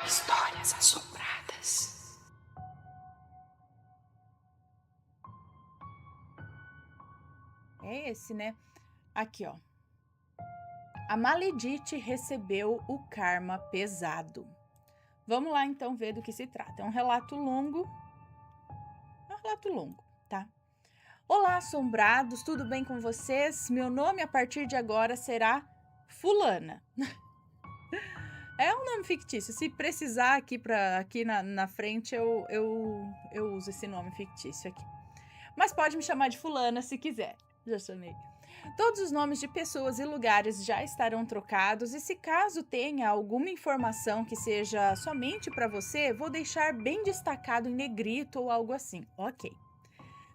Histórias assombradas. É esse, né? Aqui, ó. A Maledite recebeu o karma pesado. Vamos lá então ver do que se trata. É um relato longo. Tá? Olá, assombrados, tudo bem com vocês? Meu nome a partir de agora será Fulana. É um nome fictício. Se precisar aqui na frente, eu uso esse nome fictício aqui. Mas pode me chamar de Fulana se quiser. Já chamei. Todos os nomes de pessoas e lugares já estarão trocados, e se caso tenha alguma informação que seja somente para você, vou deixar bem destacado em negrito ou algo assim. Ok.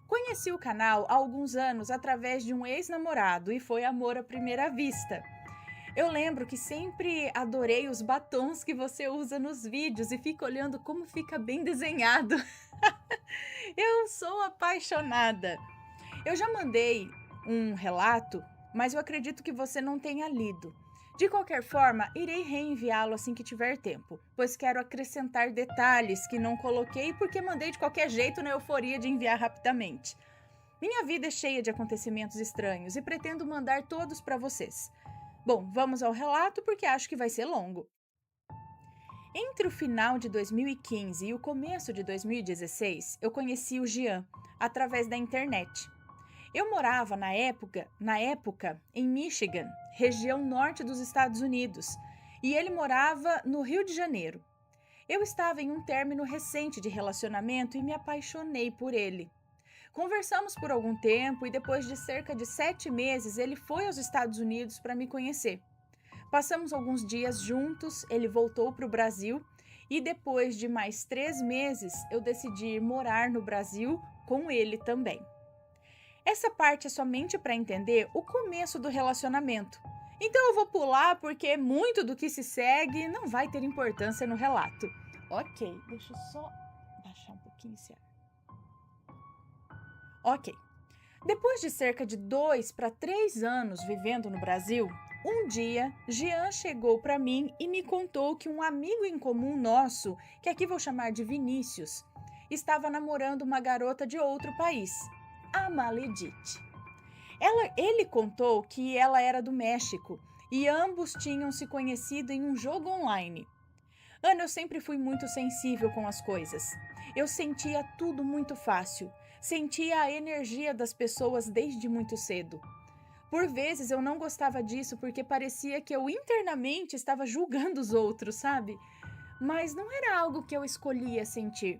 Conheci o canal há alguns anos através de um ex-namorado e foi amor à primeira vista. Eu lembro que sempre adorei os batons que você usa nos vídeos e fico olhando como fica bem desenhado. Eu sou apaixonada. Eu já mandei um relato, mas eu acredito que você não tenha lido. De qualquer forma, irei reenviá-lo assim que tiver tempo, pois quero acrescentar detalhes que não coloquei porque mandei de qualquer jeito na euforia de enviar rapidamente. Minha vida é cheia de acontecimentos estranhos e pretendo mandar todos para vocês. Bom, vamos ao relato porque acho que vai ser longo. Entre o final de 2015 e o começo de 2016, eu conheci o Jean através da internet. Eu morava na época em Michigan, região norte dos Estados Unidos, e ele morava no Rio de Janeiro. Eu estava em um término recente de relacionamento e me apaixonei por ele. Conversamos por algum tempo e depois de cerca de 7 meses ele foi aos Estados Unidos para me conhecer. Passamos alguns dias juntos, ele voltou para o Brasil e depois de mais 3 meses eu decidi ir morar no Brasil com ele também. Essa parte é somente para entender o começo do relacionamento. Então eu vou pular porque muito do que se segue não vai ter importância no relato. Ok, deixa eu só baixar um pouquinho esse ar. Ok. Depois de cerca de 2 para 3 anos vivendo no Brasil, um dia Jean chegou para mim e me contou que um amigo em comum nosso, que aqui vou chamar de Vinícius, estava namorando uma garota de outro país, a Maledite. Ele contou que ela era do México e ambos tinham se conhecido em um jogo online. Ana, eu sempre fui muito sensível com as coisas. Eu sentia tudo muito fácil. Sentia a energia das pessoas desde muito cedo. Por vezes eu não gostava disso porque parecia que eu internamente estava julgando os outros, sabe? Mas não era algo que eu escolhia sentir.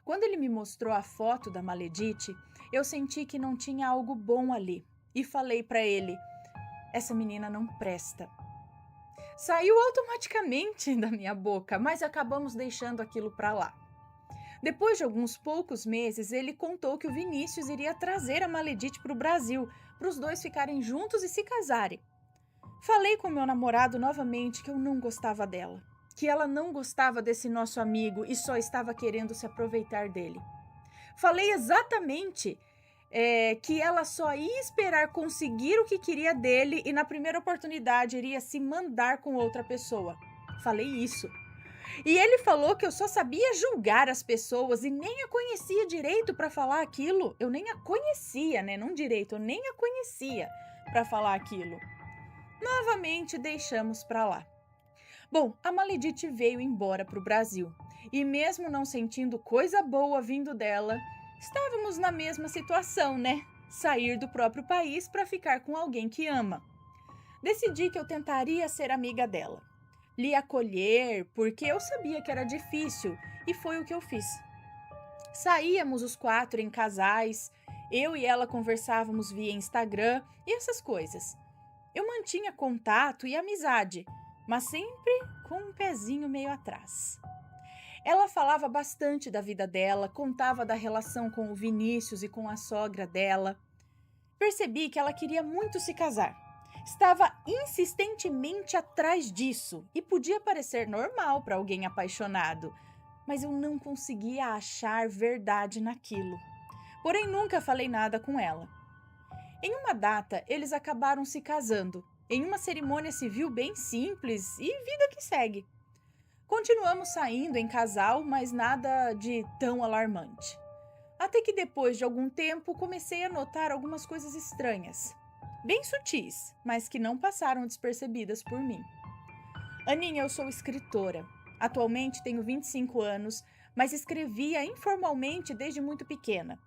Quando ele me mostrou a foto da Maledite, eu senti que não tinha algo bom ali e falei para ele: essa menina não presta. Saiu automaticamente da minha boca, mas acabamos deixando aquilo para lá. Depois de alguns poucos meses, ele contou que o Vinícius iria trazer a Maledite para o Brasil, para os dois ficarem juntos e se casarem. Falei com meu namorado novamente que eu não gostava dela, que ela não gostava desse nosso amigo e só estava querendo se aproveitar dele. Falei exatamente que ela só ia esperar conseguir o que queria dele e na primeira oportunidade iria se mandar com outra pessoa. Falei isso. E ele falou que eu só sabia julgar as pessoas e nem a conhecia direito para falar aquilo. Eu nem a conhecia, né? Não direito, eu nem a conhecia para falar aquilo. Novamente deixamos para lá. Bom, a Maledite veio embora para o Brasil. E mesmo não sentindo coisa boa vindo dela, estávamos na mesma situação, né? Sair do próprio país para ficar com alguém que ama. Decidi que eu tentaria ser amiga dela. Lhe acolher, porque eu sabia que era difícil, e foi o que eu fiz. Saíamos os 4 em casais, eu e ela conversávamos via Instagram e essas coisas. Eu mantinha contato e amizade, mas sempre com um pezinho meio atrás. Ela falava bastante da vida dela, contava da relação com o Vinícius e com a sogra dela. Percebi que ela queria muito se casar. Estava insistentemente atrás disso e podia parecer normal para alguém apaixonado, mas eu não conseguia achar verdade naquilo. Porém, nunca falei nada com ela. Em uma data, eles acabaram se casando, em uma cerimônia civil bem simples e vida que segue. Continuamos saindo em casal, mas nada de tão alarmante. Até que depois de algum tempo comecei a notar algumas coisas estranhas, bem sutis, mas que não passaram despercebidas por mim. Aninha, eu sou escritora. Atualmente tenho 25 anos, mas escrevia informalmente desde muito pequena.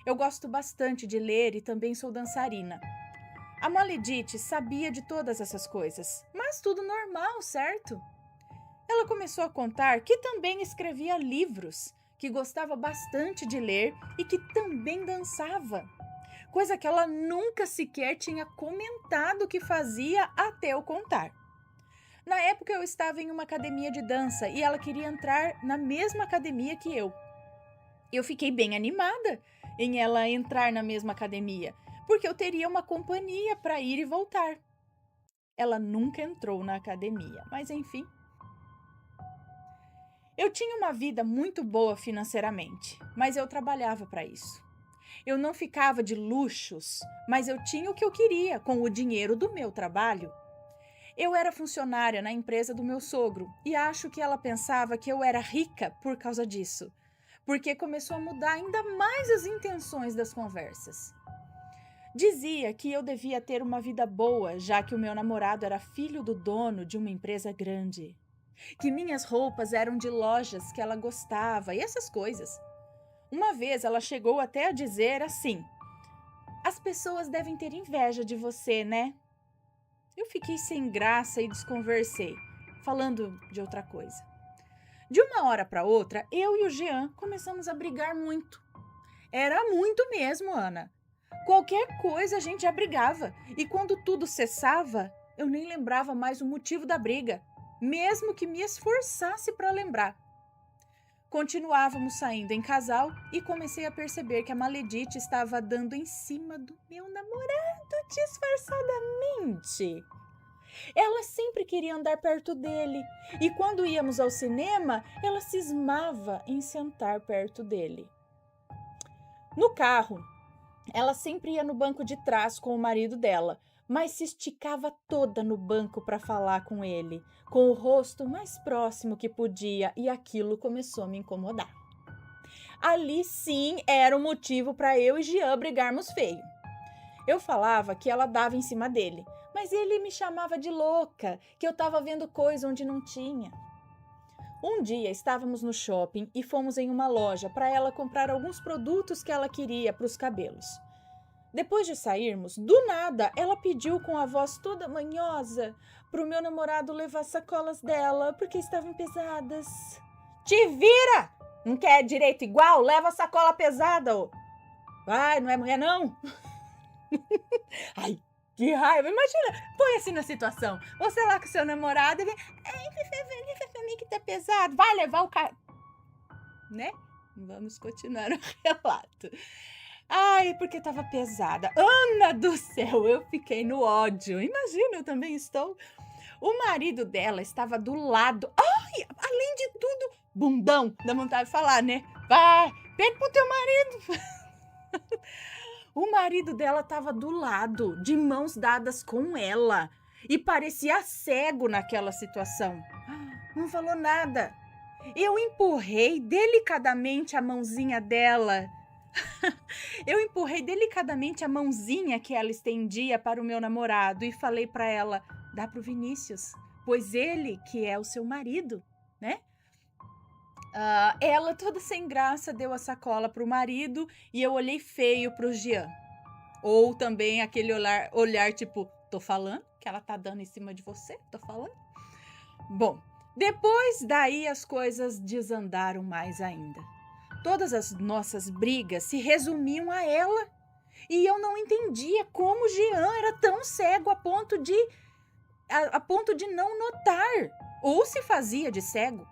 Eu gosto bastante de ler e também sou dançarina. A Maledite sabia de todas essas coisas, mas tudo normal, certo? Ela começou a contar que também escrevia livros, que gostava bastante de ler e que também dançava, coisa que ela nunca sequer tinha comentado que fazia até eu contar. Na época eu estava em uma academia de dança e ela queria entrar na mesma academia que eu. Eu fiquei bem animada em ela entrar na mesma academia, porque eu teria uma companhia para ir e voltar. Ela nunca entrou na academia, mas enfim. Eu tinha uma vida muito boa financeiramente, mas eu trabalhava para isso. Eu não ficava de luxos, mas eu tinha o que eu queria com o dinheiro do meu trabalho. Eu era funcionária na empresa do meu sogro e acho que ela pensava que eu era rica por causa disso, porque começou a mudar ainda mais as intenções das conversas. Dizia que eu devia ter uma vida boa, já que o meu namorado era filho do dono de uma empresa grande, que minhas roupas eram de lojas que ela gostava e essas coisas. Uma vez ela chegou até a dizer assim: "As pessoas devem ter inveja de você, né?" Eu fiquei sem graça e desconversei, falando de outra coisa. De uma hora para outra, eu e o Jean começamos a brigar muito. Era muito mesmo, Ana. Qualquer coisa a gente já brigava, e quando tudo cessava, eu nem lembrava mais o motivo da briga, mesmo que me esforçasse para lembrar. Continuávamos saindo em casal e comecei a perceber que a Maledite estava dando em cima do meu namorado disfarçadamente. Ela sempre queria andar perto dele e quando íamos ao cinema, ela cismava em sentar perto dele. No carro, ela sempre ia no banco de trás com o marido dela, mas se esticava toda no banco para falar com ele, com o rosto mais próximo que podia, e aquilo começou a me incomodar. Ali sim era o motivo para eu e Jean brigarmos feio. Eu falava que ela dava em cima dele, mas ele me chamava de louca, que eu estava vendo coisa onde não tinha. Um dia estávamos no shopping e fomos em uma loja para ela comprar alguns produtos que ela queria para os cabelos. Depois de sairmos, do nada, ela pediu com a voz toda manhosa para o meu namorado levar sacolas dela, porque estavam pesadas. "Te vira! Não quer direito igual? Leva a sacola pesada, ô!" "Vai, não é mulher, não!" Ai, que raiva! Imagina, põe-se na situação. Você lá com seu namorado e vem... "Ai, pra mim que tá pesado. Vai levar o cara..." Né? Vamos continuar o relato. Ai, porque tava pesada. Ana do céu, eu fiquei no ódio. Imagina, eu também estou. O marido dela estava do lado. Ai, além de tudo, bundão, dá vontade de falar, né? Vai, pede pro teu marido. O marido dela estava do lado, de mãos dadas com ela, e parecia cego naquela situação. Não falou nada. Eu empurrei delicadamente a mãozinha dela. Eu empurrei delicadamente a mãozinha que ela estendia para o meu namorado e falei para ela: "Dá pro Vinícius, pois ele que é o seu marido, né?" Ela, toda sem graça, deu a sacola pro marido e eu olhei feio pro Jean. Ou também aquele olhar tipo: "Tô falando que ela tá dando em cima de você? Tô falando?" Bom, depois daí as coisas desandaram mais ainda. Todas as nossas brigas se resumiam a ela. E eu não entendia como Jean era tão cego a ponto de não notar. Ou se fazia de cego.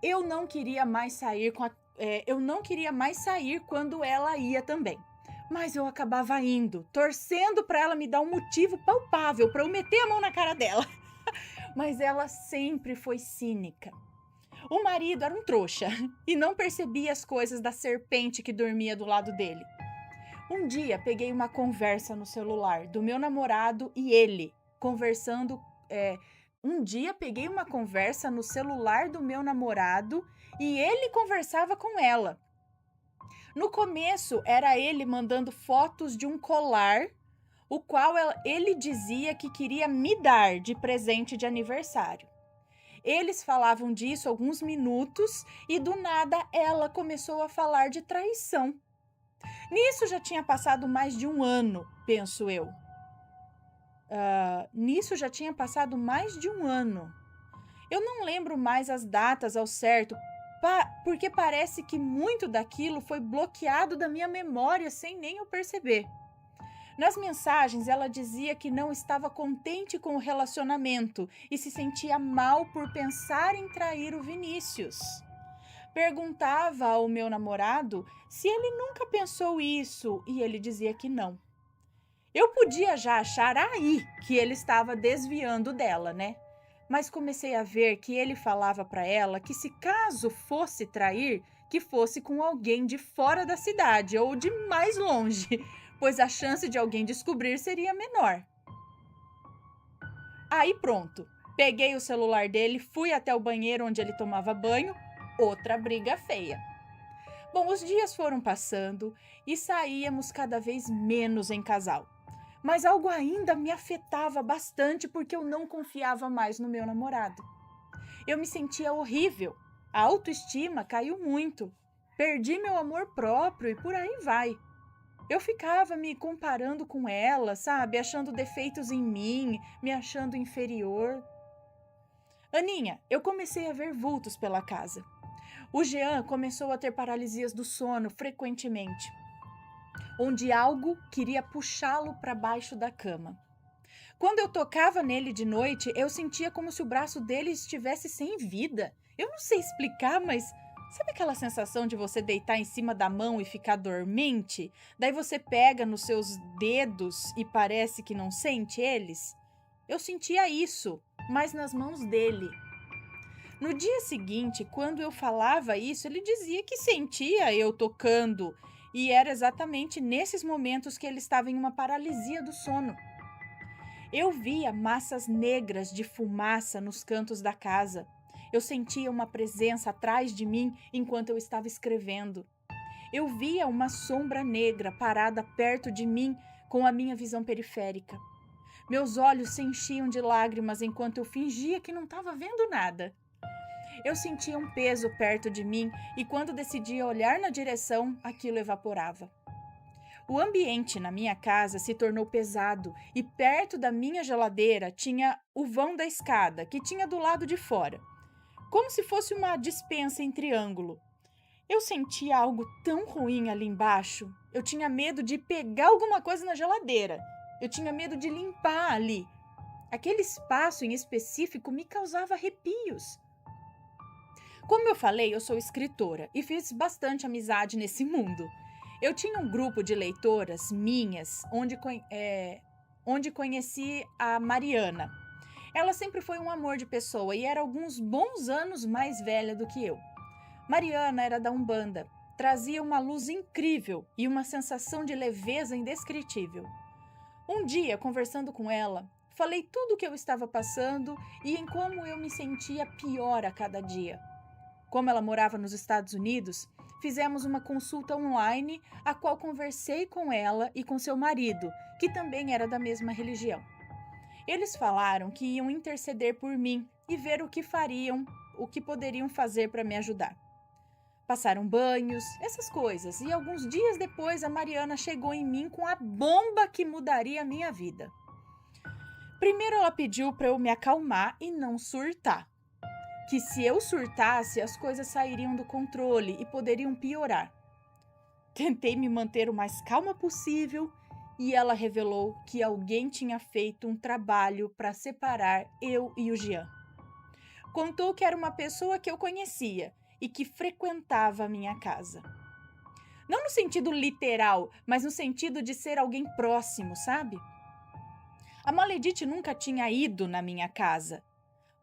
Eu não queria mais sair quando ela ia também. Mas eu acabava indo, torcendo para ela me dar um motivo palpável para eu meter a mão na cara dela. Mas ela sempre foi cínica. O marido era um trouxa e não percebia as coisas da serpente que dormia do lado dele. Um dia peguei uma conversa no celular do meu namorado e ele conversando Um dia peguei uma conversa no celular do meu namorado e ele conversava com ela. No começo, era ele mandando fotos de um colar, o qual ele dizia que queria me dar de presente de aniversário. Eles falavam disso alguns minutos e do nada ela começou a falar de traição. Nisso já tinha passado mais de um ano, penso eu. Nisso já tinha passado mais de um ano. Eu não lembro mais as datas ao certo, porque parece que muito daquilo foi bloqueado da minha memória sem nem eu perceber. Nas mensagens, ela dizia que não estava contente com o relacionamento e se sentia mal por pensar em trair o Vinícius. Perguntava ao meu namorado se ele nunca pensou isso e ele dizia que não. Eu podia já achar aí que ele estava desviando dela, né? Mas comecei a ver que ele falava para ela que se caso fosse trair, que fosse com alguém de fora da cidade ou de mais longe, pois a chance de alguém descobrir seria menor. Aí pronto, peguei o celular dele, fui até o banheiro onde ele tomava banho, outra briga feia. Bom, os dias foram passando e saíamos cada vez menos em casal. Mas algo ainda me afetava bastante porque eu não confiava mais no meu namorado. Eu me sentia horrível, a autoestima caiu muito, perdi meu amor próprio e por aí vai. Eu ficava me comparando com ela, sabe? Achando defeitos em mim, me achando inferior. Aninha, eu comecei a ver vultos pela casa. O Jean começou a ter paralisias do sono frequentemente, onde algo queria puxá-lo para baixo da cama. Quando eu tocava nele de noite, eu sentia como se o braço dele estivesse sem vida. Eu não sei explicar, mas sabe aquela sensação de você deitar em cima da mão e ficar dormente? Daí você pega nos seus dedos e parece que não sente eles? Eu sentia isso, mas nas mãos dele. No dia seguinte, quando eu falava isso, ele dizia que sentia eu tocando, e era exatamente nesses momentos que ele estava em uma paralisia do sono. Eu via massas negras de fumaça nos cantos da casa. Eu sentia uma presença atrás de mim enquanto eu estava escrevendo. Eu via uma sombra negra parada perto de mim com a minha visão periférica. Meus olhos se enchiam de lágrimas enquanto eu fingia que não estava vendo nada. Eu sentia um peso perto de mim e quando decidia olhar na direção, aquilo evaporava. O ambiente na minha casa se tornou pesado e perto da minha geladeira tinha o vão da escada, que tinha do lado de fora, como se fosse uma despensa em triângulo. Eu sentia algo tão ruim ali embaixo. Eu tinha medo de pegar alguma coisa na geladeira. Eu tinha medo de limpar ali. Aquele espaço em específico me causava arrepios. Como eu falei, eu sou escritora e fiz bastante amizade nesse mundo. Eu tinha um grupo de leitoras minhas, onde conheci a Mariana. Ela sempre foi um amor de pessoa e era alguns bons anos mais velha do que eu. Mariana era da Umbanda, trazia uma luz incrível e uma sensação de leveza indescritível. Um dia, conversando com ela, falei tudo o que eu estava passando e em como eu me sentia pior a cada dia. Como ela morava nos Estados Unidos, fizemos uma consulta online, a qual conversei com ela e com seu marido, que também era da mesma religião. Eles falaram que iam interceder por mim e ver o que poderiam fazer para me ajudar. Passaram banhos, essas coisas, e alguns dias depois a Mariana chegou em mim com a bomba que mudaria a minha vida. Primeiro ela pediu para eu me acalmar e não surtar. Que se eu surtasse, as coisas sairiam do controle e poderiam piorar. Tentei me manter o mais calma possível e ela revelou que alguém tinha feito um trabalho para separar eu e o Jean. Contou que era uma pessoa que eu conhecia e que frequentava a minha casa. Não no sentido literal, mas no sentido de ser alguém próximo, sabe? A Maledite nunca tinha ido na minha casa.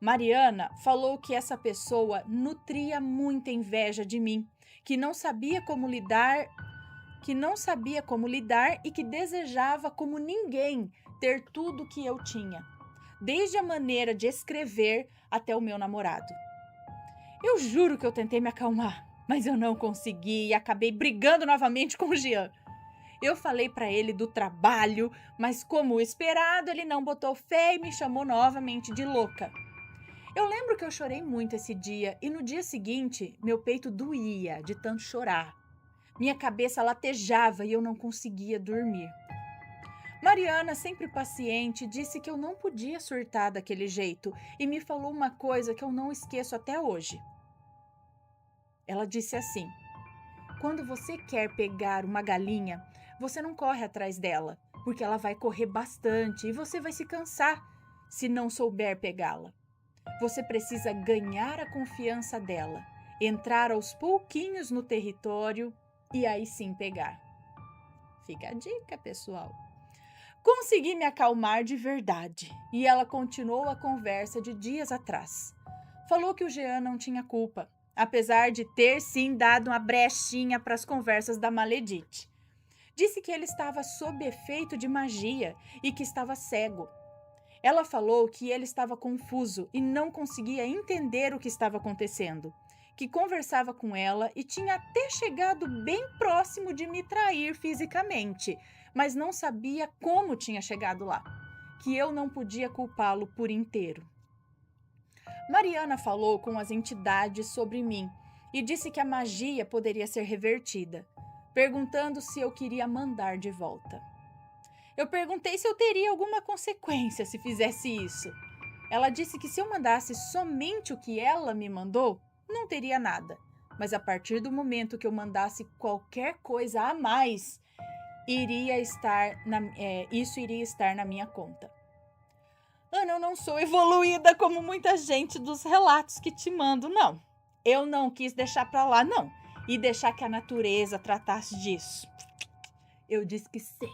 Mariana falou que essa pessoa nutria muita inveja de mim, que não sabia como lidar e que desejava como ninguém ter tudo que eu tinha. desde a maneira de escrever até o meu namorado. Eu juro que eu tentei me acalmar, mas eu não consegui e acabei brigando novamente com o Jean. Eu falei para ele do trabalho, mas como esperado, ele não botou fé e me chamou novamente de louca. Eu lembro que eu chorei muito esse dia e no dia seguinte, meu peito doía de tanto chorar. Minha cabeça latejava e eu não conseguia dormir. Mariana, sempre paciente, disse que eu não podia surtar daquele jeito e me falou uma coisa que eu não esqueço até hoje. Ela disse assim: quando você quer pegar uma galinha, você não corre atrás dela, porque ela vai correr bastante e você vai se cansar se não souber pegá-la. Você precisa ganhar a confiança dela, entrar aos pouquinhos no território e aí sim pegar. Fica a dica, pessoal. Consegui me acalmar de verdade e ela continuou a conversa de dias atrás. Falou que o Jean não tinha culpa, apesar de ter sim dado uma brechinha para as conversas da Maledite. Disse que ele estava sob efeito de magia e que estava cego. Ela falou que ele estava confuso e não conseguia entender o que estava acontecendo, que conversava com ela e tinha até chegado bem próximo de me trair fisicamente, mas não sabia como tinha chegado lá, que eu não podia culpá-lo por inteiro. Mariana falou com as entidades sobre mim e disse que a magia poderia ser revertida, perguntando se eu queria mandar de volta. Eu perguntei se eu teria alguma consequência se fizesse isso. Ela disse que se eu mandasse somente o que ela me mandou, não teria nada. Mas a partir do momento que eu mandasse qualquer coisa a mais, isso iria estar na minha conta. Ana, eu não sou evoluída como muita gente dos relatos que te mando, não. Eu não quis deixar pra lá, não. E deixar que a natureza tratasse disso. Eu disse que sim,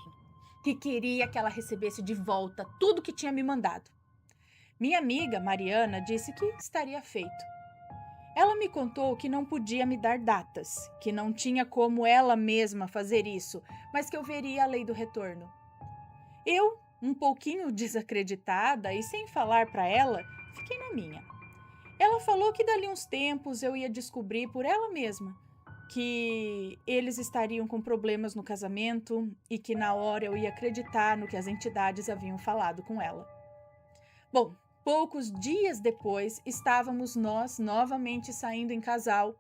que queria que ela recebesse de volta tudo que tinha me mandado. Minha amiga, Mariana, disse que estaria feito. Ela me contou que não podia me dar datas, que não tinha como ela mesma fazer isso, mas que eu veria a lei do retorno. Eu, um pouquinho desacreditada e sem falar para ela, fiquei na minha. Ela falou que dali uns tempos eu ia descobrir por ela mesma que eles estariam com problemas no casamento e que na hora eu ia acreditar no que as entidades haviam falado com ela. Bom, poucos dias depois, estávamos nós novamente saindo em casal,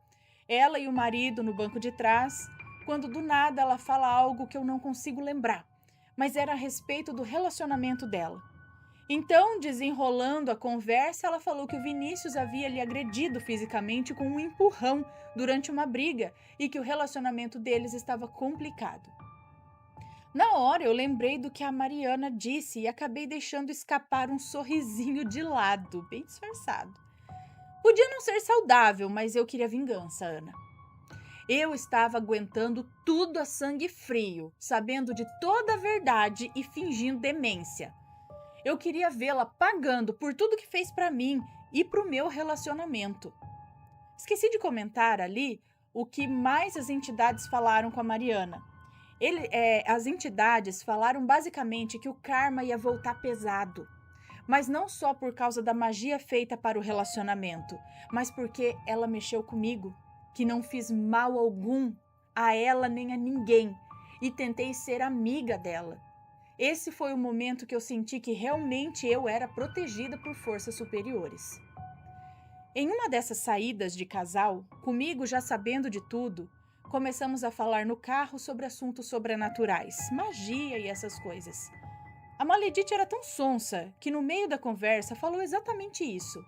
ela e o marido no banco de trás, quando do nada ela fala algo que eu não consigo lembrar, mas era a respeito do relacionamento dela. Então, desenrolando a conversa, ela falou que o Vinícius havia lhe agredido fisicamente com um empurrão durante uma briga e que o relacionamento deles estava complicado. Na hora, eu lembrei do que a Mariana disse e acabei deixando escapar um sorrisinho de lado, bem disfarçado. Podia não ser saudável, mas eu queria vingança, Ana. Eu estava aguentando tudo a sangue frio, sabendo de toda a verdade e fingindo demência. Eu queria vê-la pagando por tudo que fez para mim e para o meu relacionamento. Esqueci de comentar ali o que mais as entidades falaram com a Mariana. As entidades falaram basicamente que o karma ia voltar pesado, mas não só por causa da magia feita para o relacionamento, mas porque ela mexeu comigo, que não fiz mal algum a ela nem a ninguém e tentei ser amiga dela. Esse foi o momento que eu senti que realmente eu era protegida por forças superiores. Em uma dessas saídas de casal, comigo já sabendo de tudo, começamos a falar no carro sobre assuntos sobrenaturais, magia e essas coisas. A Maledite era tão sonsa que no meio da conversa falou exatamente isso.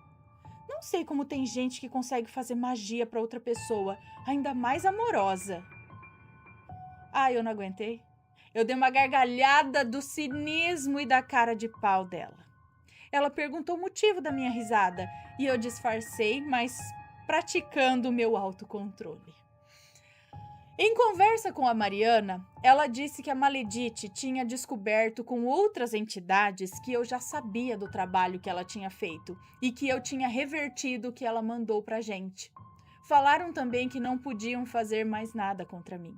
Não sei como tem gente que consegue fazer magia para outra pessoa, ainda mais amorosa. Eu não aguentei. Eu dei uma gargalhada do cinismo e da cara de pau dela. Ela perguntou o motivo da minha risada e eu disfarcei, mas praticando o meu autocontrole. Em conversa com a Mariana, ela disse que a Maledite tinha descoberto com outras entidades que eu já sabia do trabalho que ela tinha feito e que eu tinha revertido o que ela mandou pra gente. Falaram também que não podiam fazer mais nada contra mim.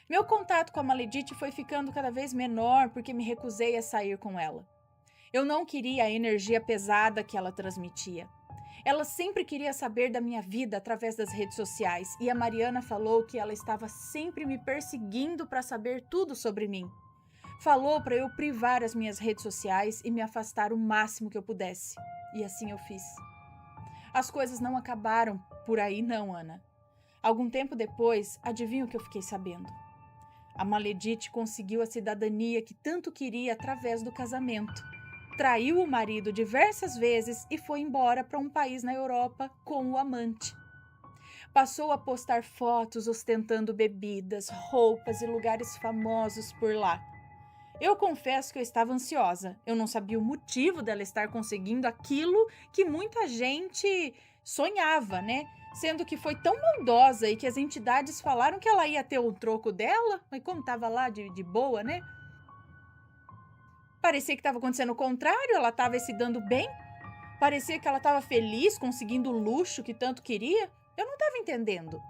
Meu contato com a Maledite foi ficando cada vez menor porque me recusei a sair com ela. Eu não queria a energia pesada que ela transmitia. Ela sempre queria saber da minha vida através das redes sociais e a Mariana falou que ela estava sempre me perseguindo para saber tudo sobre mim. Falou para eu privar as minhas redes sociais e me afastar o máximo que eu pudesse. E assim eu fiz. As coisas não acabaram por aí não, Ana. Algum tempo depois, adivinha o que eu fiquei sabendo? A Maledite conseguiu a cidadania que tanto queria através do casamento. Traiu o marido diversas vezes e foi embora para um país na Europa com o amante. Passou a postar fotos ostentando bebidas, roupas e lugares famosos por lá. Eu confesso que eu estava ansiosa. Eu não sabia o motivo dela estar conseguindo aquilo que muita gente sonhava, né? Sendo que foi tão maldosa e que as entidades falaram que ela ia ter o troco dela, mas como estava lá de boa, né? Parecia que estava acontecendo o contrário, ela estava se dando bem. Parecia que ela estava feliz, conseguindo o luxo que tanto queria. Eu não estava entendendo.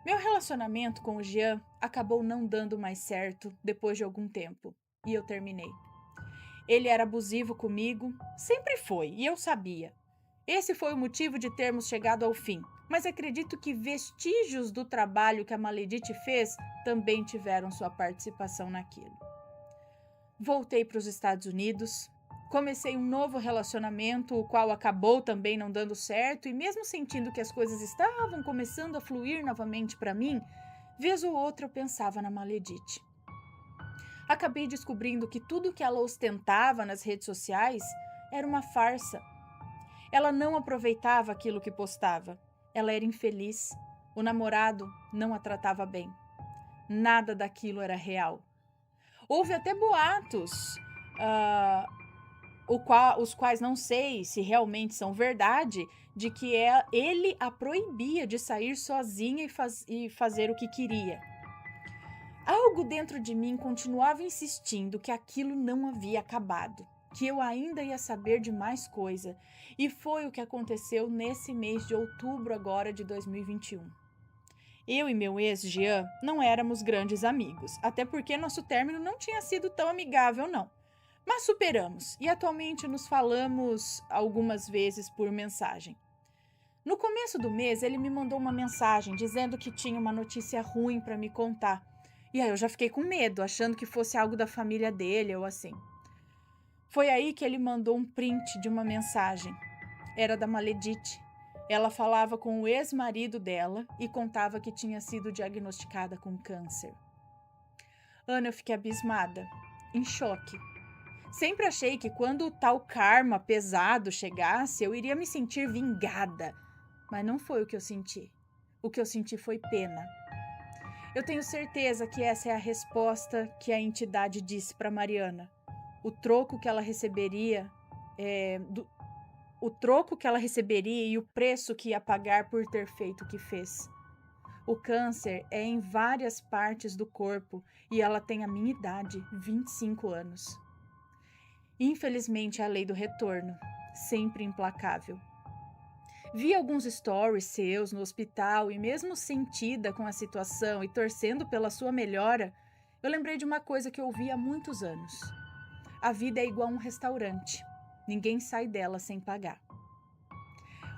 Meu relacionamento com o Jean acabou não dando mais certo depois de algum tempo, e eu terminei. Ele era abusivo comigo, sempre foi, e eu sabia. Esse foi o motivo de termos chegado ao fim, mas acredito que vestígios do trabalho que a Maledite fez também tiveram sua participação naquilo. Voltei para os Estados Unidos, comecei um novo relacionamento, o qual acabou também não dando certo, e mesmo sentindo que as coisas estavam começando a fluir novamente para mim, vez ou outra eu pensava na Maledite. Acabei descobrindo que tudo que ela ostentava nas redes sociais era uma farsa. Ela não aproveitava aquilo que postava. Ela era infeliz. O namorado não a tratava bem. Nada daquilo era real. Houve até boatos, os quais não sei se realmente são verdade, de que ele a proibia de sair sozinha e fazer o que queria. Algo dentro de mim continuava insistindo que aquilo não havia acabado, que eu ainda ia saber de mais coisa, e foi o que aconteceu nesse mês de outubro agora de 2021. Eu e meu ex, Jean, não éramos grandes amigos, até porque nosso término não tinha sido tão amigável, não. Mas superamos e atualmente nos falamos algumas vezes por mensagem. No começo do mês, ele me mandou uma mensagem dizendo que tinha uma notícia ruim para me contar. E aí eu já fiquei com medo, achando que fosse algo da família dele ou assim. Foi aí que ele mandou um print de uma mensagem. Era da Maledite. Ela falava com o ex-marido dela e contava que tinha sido diagnosticada com câncer. Ana, eu fiquei abismada, em choque. Sempre achei que quando o tal karma pesado chegasse, eu iria me sentir vingada. Mas não foi o que eu senti. O que eu senti foi pena. Eu tenho certeza que essa é a resposta que a entidade disse para Mariana. O troco que ela receberia e o preço que ia pagar por ter feito o que fez. O câncer é em várias partes do corpo e ela tem a minha idade, 25 anos. Infelizmente, é a lei do retorno, sempre implacável. Vi alguns stories seus no hospital e mesmo sentida com a situação e torcendo pela sua melhora, eu lembrei de uma coisa que eu ouvi há muitos anos. A vida é igual a um restaurante. Ninguém sai dela sem pagar.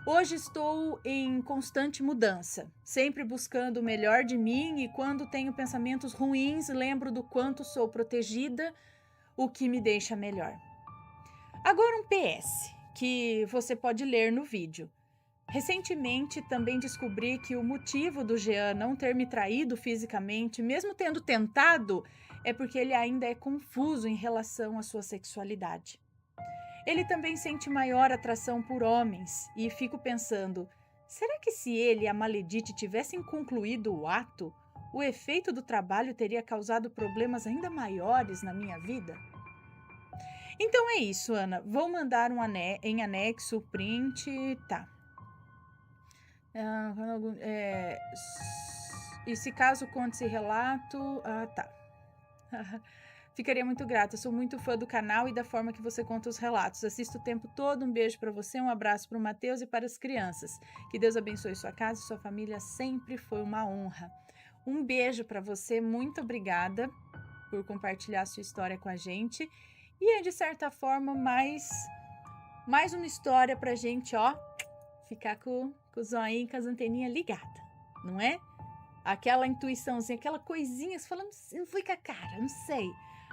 Hoje estou em constante mudança, sempre buscando o melhor de mim e quando tenho pensamentos ruins, lembro do quanto sou protegida, o que me deixa melhor. Agora um PS, que você pode ler no vídeo. Recentemente também descobri que o motivo do Jean não ter me traído fisicamente, mesmo tendo tentado, é porque ele ainda é confuso em relação à sua sexualidade. Ele também sente maior atração por homens e fico pensando, será que se ele e a Maledite tivessem concluído o ato, o efeito do trabalho teria causado problemas ainda maiores na minha vida? Então é isso, Ana. Vou mandar em anexo o print. Tá. E se caso conte esse relato. Tá. Ficaria muito grata. Sou muito fã do canal e da forma que você conta os relatos. Assisto o tempo todo. Um beijo para você, um abraço para o Matheus e para as crianças. Que Deus abençoe sua casa e sua família. Sempre foi uma honra. Um beijo para você. Muito obrigada por compartilhar sua história com a gente. E é, de certa forma, mais uma história pra gente, ó, ficar com o zoinho, com as anteninhas ligadas, não é? Aquela intuiçãozinha, aquela coisinha, você fala, não foi com a cara, não sei.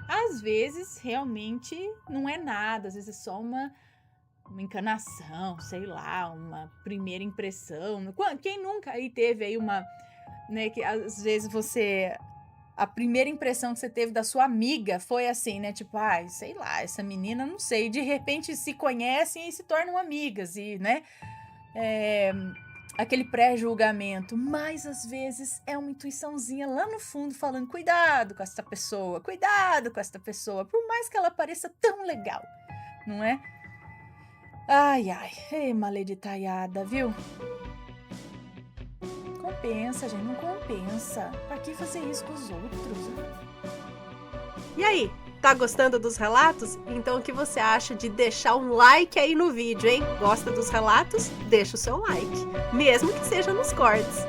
Às vezes, realmente, não é nada, às vezes é só uma encanação, sei lá, uma primeira impressão. Quem nunca aí teve aí uma, né, que às vezes a primeira impressão que você teve da sua amiga foi assim, né, tipo, ai, sei lá, essa menina, não sei, de repente se conhecem e se tornam amigas e, né, aquele pré-julgamento, mas às vezes é uma intuiçãozinha lá no fundo falando, cuidado com essa pessoa, por mais que ela pareça tão legal, não é? Ai, ei, maleditaiada, viu? Compensa, gente, não compensa. Pra que fazer isso com os outros? E aí, tá gostando dos relatos? Então o que você acha de deixar um like aí no vídeo, hein? Gosta dos relatos? Deixa o seu like, mesmo que seja nos cortes.